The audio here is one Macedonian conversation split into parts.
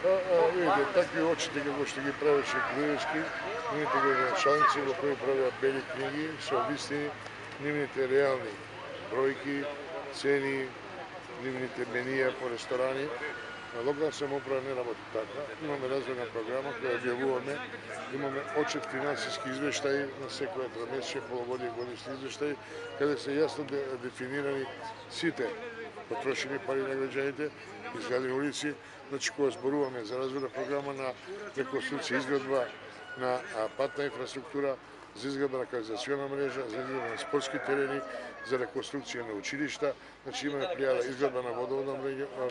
Видите, такви очите како што ги правеше Груевски, нивните градоначалници во кои правеа бели книги со вистини, нивните реални бројки, цени, нивните менија по ресторани. Локална самоуправа не работи така. Имаме развојна програма која објавуваме, имаме отчет финансиски извештаи на секоја тромесечие, полугодие, годишни извештаи, каде се јасно дефинирани сите потрошени пари на граѓаните, изградени улици. Значи, кога зборуваме за развојна програма на реконструкција, изградба на патна инфраструктура, за изградба на канализациона мрежа, за изградба на спортски терени, за реконструкција на училишта, значи имаме пријава изградба на водоводна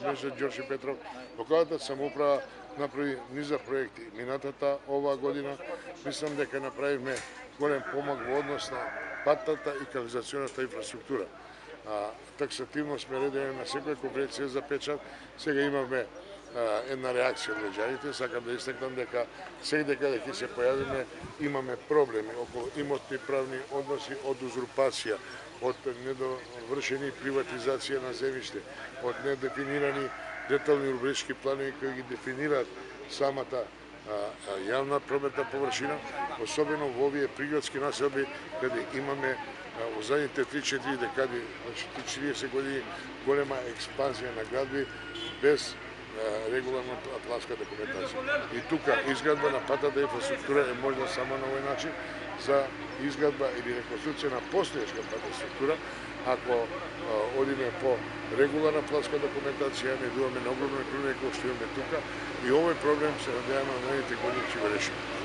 мрежа Ѓорче Петров. Локалната самоуправа направи низа проекти. Минатата оваа година мислам дека направивме голем помак во однос на патната и канализационата инфраструктура. Таксативно сме редени на секоја конференција за печат. Сега имаме една реакција од граѓаните. Сакам да истакнам дека секаде каде ќе се појавиме имаме проблеми околу имотни правни односи, од узурпација, од недовршени приватизација на земјиште, од недефинирани детални урбанички планови кои ги дефинираат самата јавна прометна површина, особено во овие приградски населби каде имаме во задните 3-4 декади, значи 40 години, голема експанзија на градби без регуларна планска документација. И тука изградба на патната инфраструктура е можна само на овој начин за изградба или реконструкција на постојачка патна структура. Ако одиме по регуларна планска документација, не идуваме на огромни проблеми кои што имаме тука и овој проблем се надеваме на наredните години ќе го решиме.